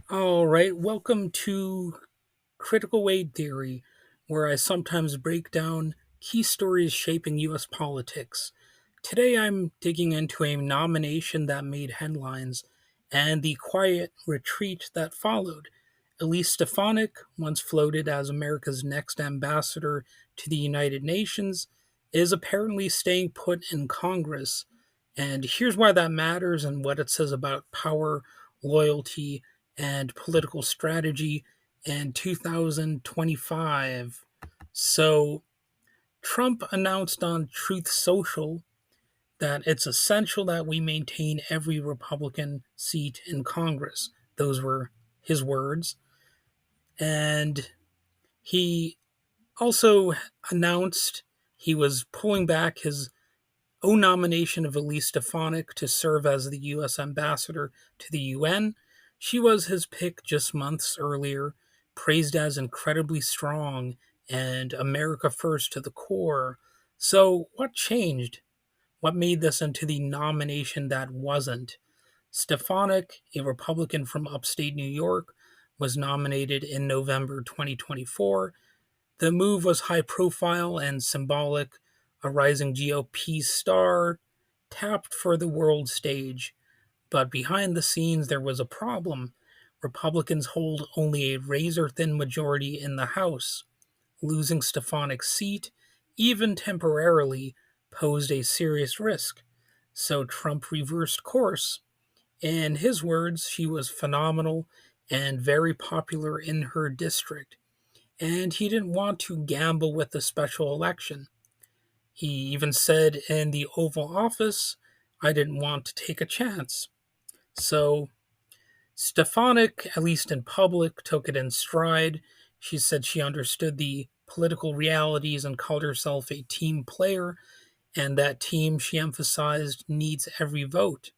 All right, welcome to Critical Weight Theory, where I sometimes break down key stories shaping U.S. politics. Today I'm digging into a nomination that made headlines and the quiet retreat that followed. Elise Stefanik, once floated as America's next ambassador to the United Nations, is apparently staying put in Congress. And here's why that matters and what it says about power, loyalty, and political strategy in 2025. So, Trump announced on Truth Social that it's essential that we maintain every Republican seat in Congress. Those were his words. And he also announced he was pulling back his own nomination of Elise Stefanik to serve as the U.S. ambassador to the UN. She was his pick just months earlier, praised as incredibly strong and America first to the core. So, what changed? What made this into the nomination that wasn't? Stefanik, a Republican from upstate New York, was nominated in November 2024. The move was high profile and symbolic. A rising GOP star tapped for the world stage. But behind the scenes, there was a problem. Republicans hold only a razor thin majority in the House. Losing Stefanik's seat, even temporarily, posed a serious risk. So Trump reversed course. In his words, she was phenomenal and very popular in her district, and he didn't want to gamble with the special election. He even said in the Oval Office, I didn't want to take a chance. So Stefanik, at least in public, took it in stride. She said she understood the political realities and called herself a team player, and that team, she emphasized, needs every vote.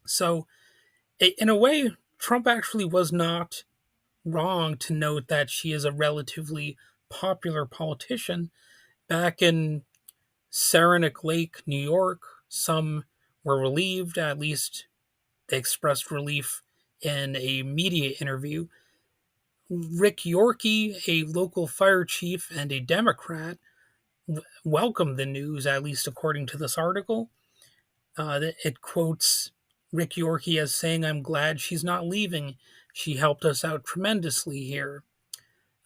So, in a way, Trump actually was not wrong to note that she is a relatively popular politician. Back in Saranac Lake, New York, some were relieved, at least they expressed relief in a media interview. Rick Yorkey, a local fire chief and a Democrat, welcomed the news, at least according to this article. It quotes Rick Yorkey as saying, I'm glad she's not leaving. She helped us out tremendously here.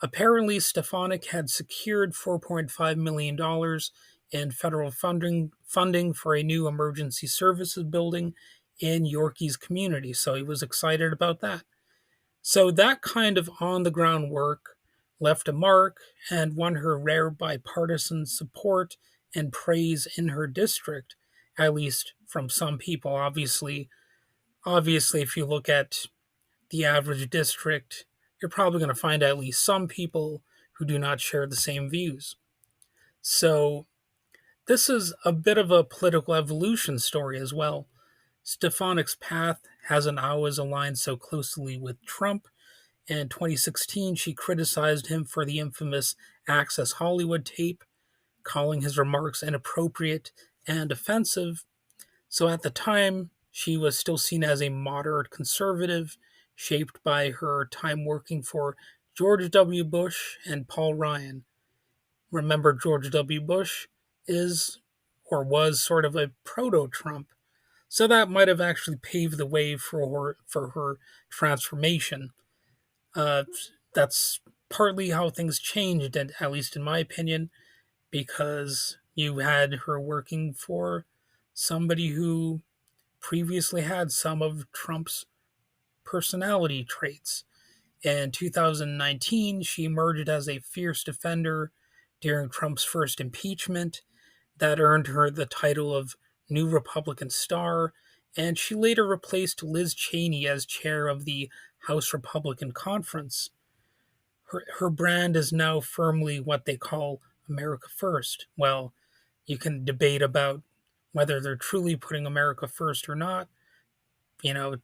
Apparently, Stefanik had secured $4.5 million dollars in federal funding for a new emergency services building in Yorkie's community, so he was excited about that. So that kind of on the ground work left a mark and won her rare bipartisan support and praise in her district, at least from some people. Obviously, if you look at the average district, you're probably going to find at least some people who do not share the same views. So, this is a bit of a political evolution story as well. Stefanik's path hasn't always aligned so closely with Trump. In 2016, she criticized him for the infamous Access Hollywood tape, calling his remarks inappropriate and offensive. So at the time, she was still seen as a moderate conservative, shaped by her time working for George W. Bush and Paul Ryan. Remember, George W. Bush is or was sort of a proto Trump. So that might have actually paved the way for her transformation. Uh, that's partly how things changed, at least in my opinion, because you had her working for somebody who previously had some of Trump's personality traits. In 2019, she emerged as a fierce defender during Trump's first impeachment. That earned her the title of New Republican Star, and she later replaced Liz Cheney as chair of the House Republican Conference. Her brand is now firmly what they call America First. Well, you can debate about whether they're truly putting America first or not. You know,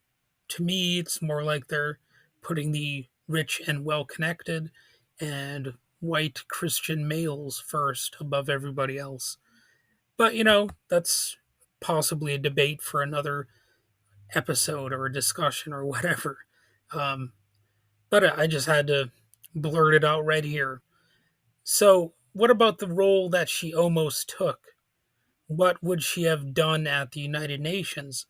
to me, it's more like they're putting the rich and well connected and white Christian males first above everybody else. But, that's possibly a debate for another episode or a discussion or whatever. Um, but I just had to blurt it out right here. So, what about the role that she almost took? What would she have done at the United Nations?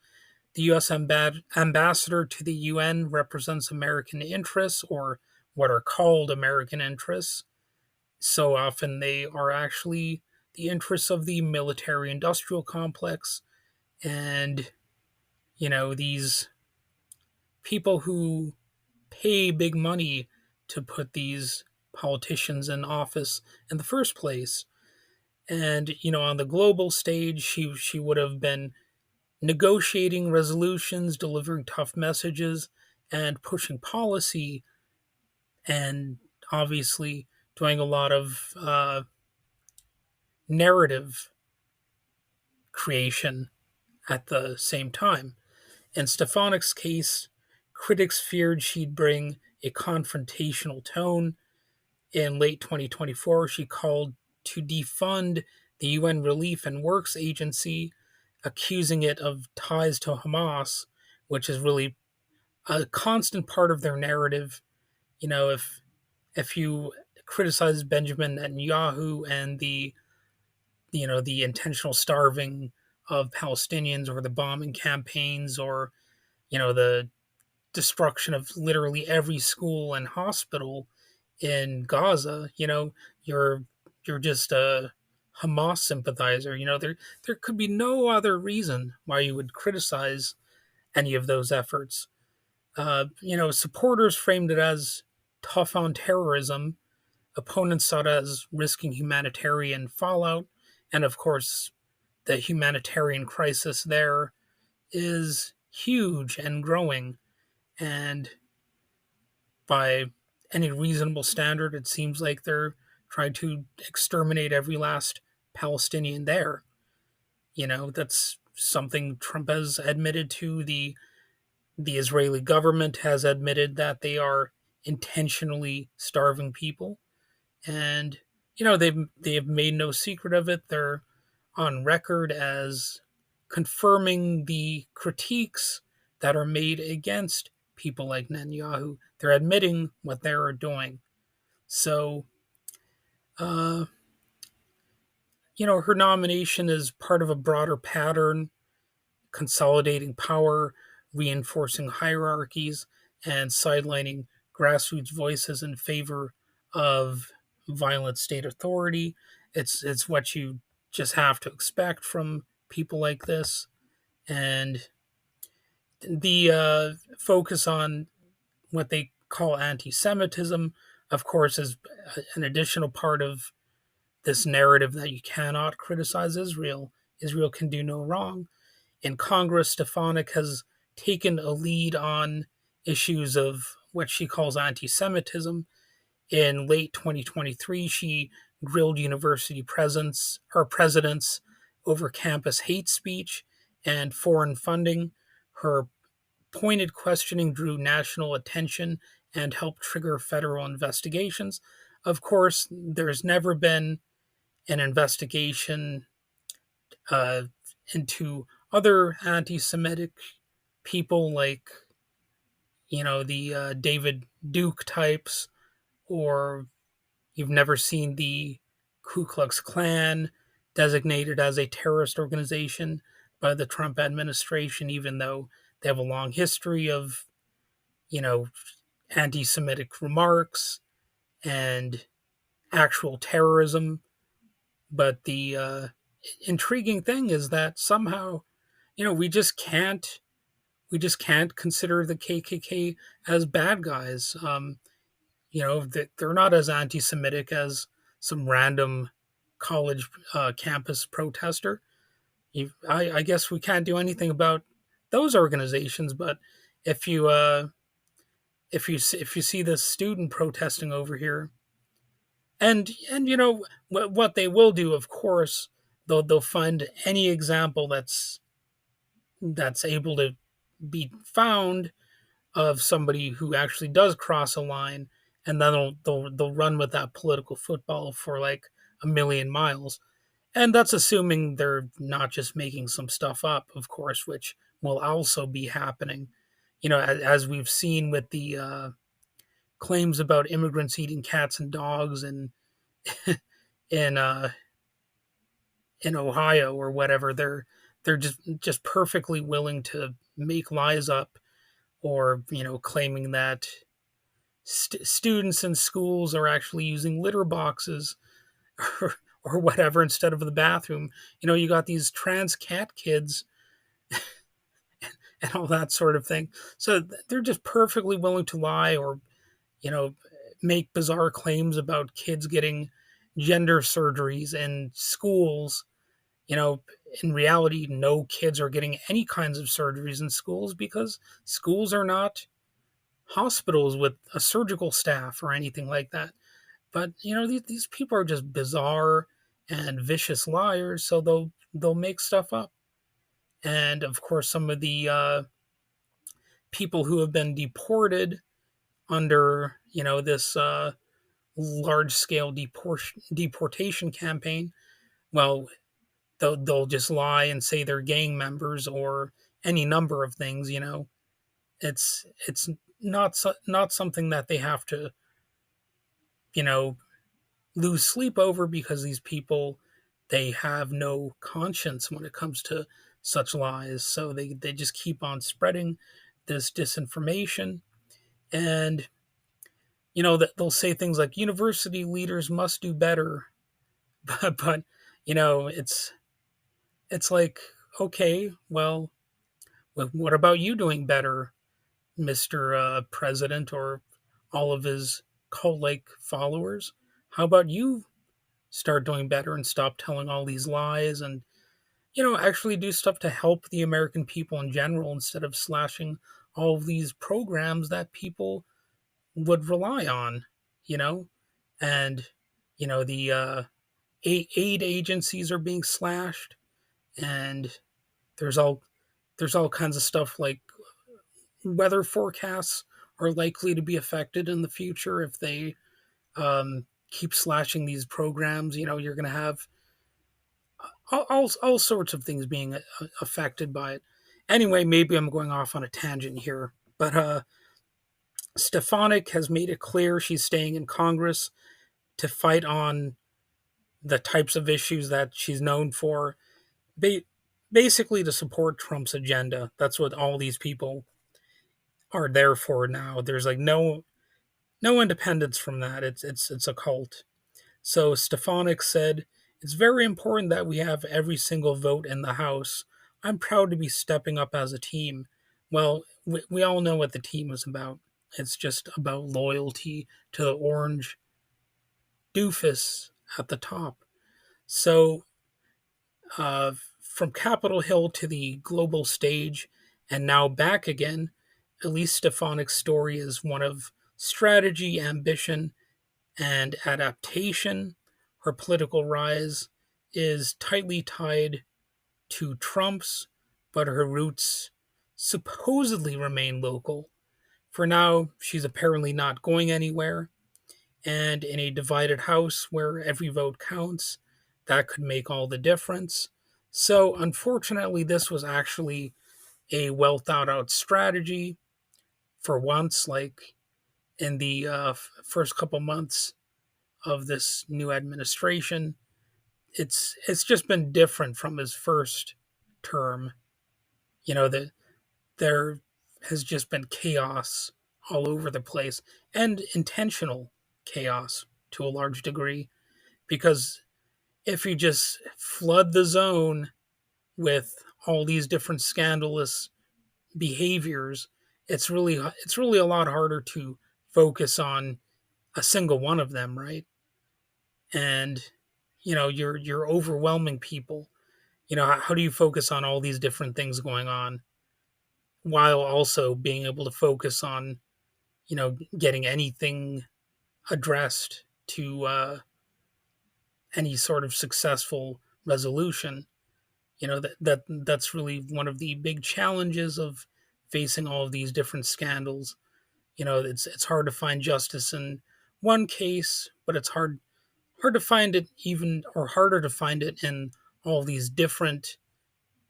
The U.S. ambassador to the UN represents American interests, or what are called American interests. So often they are actually the interests of the military industrial complex and, these people who pay big money to put these politicians in office in the first place. And, on the global stage, she would have been negotiating resolutions, delivering tough messages, and pushing policy, and obviously doing a lot of narrative creation at the same time. In Stefanik's case, critics feared she'd bring a confrontational tone. In late 2024, she called to defund the UN Relief and Works Agency, accusing it of ties to Hamas, which is really a constant part of their narrative. If you criticize Benjamin Netanyahu and the intentional starving of Palestinians, or the bombing campaigns, or the destruction of literally every school and hospital in Gaza, you're just a Hamas sympathizer. There could be no other reason why you would criticize any of those efforts. Supporters framed it as tough on terrorism. Opponents saw it as risking humanitarian fallout, and of course, the humanitarian crisis there is huge and growing. And by any reasonable standard, it seems like they're trying to exterminate every last Palestinian there. That's something Trump has admitted to. The Israeli government has admitted that they are intentionally starving people, and they've made no secret of it. They're on record as confirming the critiques that are made against people like Netanyahu. They're admitting what they're doing. So, uh, her nomination is part of a broader pattern, consolidating power, reinforcing hierarchies, and sidelining grassroots voices in favor of violent state authority. It's what you just have to expect from people like this. And the focus on what they call anti-Semitism, of course, is an additional part of this narrative that you cannot criticize Israel. Israel can do no wrong. In Congress, Stefanik has taken a lead on issues of what she calls anti-Semitism. In late 2023, she grilled university presidents over campus hate speech and foreign funding. Her pointed questioning drew national attention and helped trigger federal investigations. Of course, there's never been an investigation uh, into other anti-Semitic people, like the David Duke types, or you've never seen the Ku Klux Klan designated as a terrorist organization by the Trump administration, even though they have a long history of you know anti-Semitic remarks and actual terrorism. But the intriguing thing is that somehow, we just can't consider the KKK as bad guys. They're not as anti-Semitic as some random college campus protester. I guess we can't do anything about those organizations, but if you if you see this student protesting over here, and what they will do, of course, they'll find any example that's able to be found of somebody who actually does cross a line, and then they'll run with that political football for like a million miles. And that's assuming they're not just making some stuff up, of course, which will also be happening. as we've seen with the claims about immigrants eating cats and dogs and in in Ohio or whatever, they're just perfectly willing to make lies up, or claiming that students in schools are actually using litter boxes or, or whatever instead of the bathroom. You got these trans cat kids and all that sort of thing. So they're just perfectly willing to lie, or you know make bizarre claims about kids getting gender surgeries in schools. you know in reality, no kids are getting any kinds of surgeries in schools, because schools are not hospitals with a surgical staff or anything like that. But these people are just bizarre and vicious liars, so they'll make stuff up. And of course, some of the people who have been deported under this large scale deportation campaign, well, they'll just lie and say they're gang members or any number of things. It's not something that they have to you know lose sleep over, because these people, they have no conscience when it comes to such lies. So they just keep on spreading this disinformation. And that they'll say things like university leaders must do better. But it's like, okay, well, what about you doing better, Mr. President, or all of his cult like followers? How about you start doing better and stop telling all these lies, and actually do stuff to help the American people in general, instead of slashing all of these programs that people would rely on, you know? And the aid agencies are being slashed, and there's all there's all kinds of stuff like weather forecasts are likely to be affected in the future if they keep slashing these programs. You're going to have all sorts of things being affected by it. Anyway, maybe I'm going off on a tangent here, but Stefanik has made it clear she's staying in Congress to fight on the types of issues that she's known for, ba- basically to support Trump's agenda. That's what all these people are there for now. There's like no independence from that. It's a cult. So Stefanik said, "It's very important that we have every single vote in the House. I'm proud to be stepping up as a team." Well, we all know what the team is about. It's just about loyalty to the orange doofus at the top. So, from Capitol Hill to the global stage, and now back again, Elise Stefanik's story is one of strategy, ambition, and adaptation. Her political rise is tightly tied to Trump's, but her roots supposedly remain local. For now, she's apparently not going anywhere, and in a divided House where every vote counts, that could make all the difference. So, unfortunately, this was actually a well thought out strategy for once, like in the first couple months of this new administration. It's just been different from his first term. That there has just been chaos all over the place, and intentional chaos to a large degree, because if you just flood the zone with all these different scandalous behaviors, it's really a lot harder to focus on a single one of them, right? And you're overwhelming people. How do you focus on all these different things going on while also being able to focus on getting anything addressed to any sort of successful resolution? That's really one of the big challenges of facing all of these different scandals. It's hard to find justice in one case, but it's hard to find it, even, or harder to find it in all these different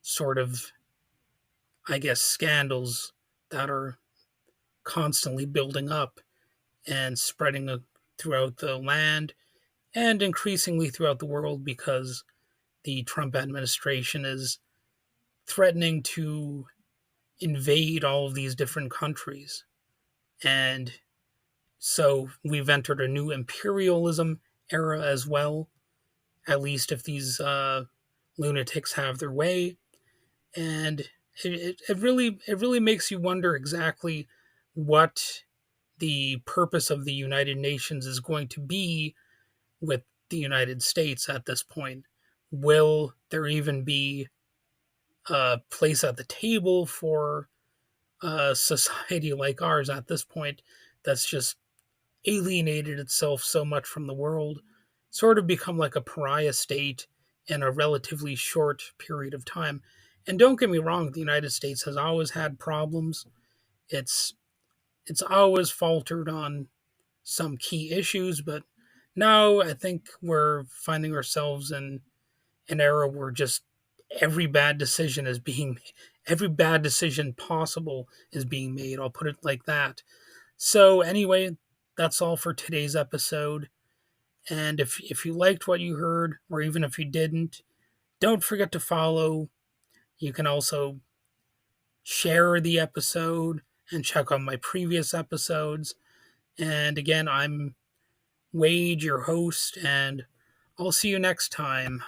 sort of, I guess, scandals that are constantly building up and spreading throughout the land and increasingly throughout the world because the Trump administration is threatening to invade all of these different countries. And so we've entered a new imperialism era as well, at least if these lunatics have their way. And it really makes you wonder exactly what the purpose of the United Nations is going to be with the United States at this point. Will there even be a place at the table for a society like ours at this point that's just alienated itself so much from the world, sort of become like a pariah state in a relatively short period of time? And don't get me wrong, the United States has always had problems. It's it's always faltered on some key issues, but now I think we're finding ourselves in an era where just every bad decision is being every bad decision possible is being made. I'll put it like that. So anyway, that's all for today's episode. And if you liked what you heard, or even if you didn't, don't forget to follow. You can also share the episode and check out my previous episodes. And again, I'm Wade, your host, and I'll see you next time.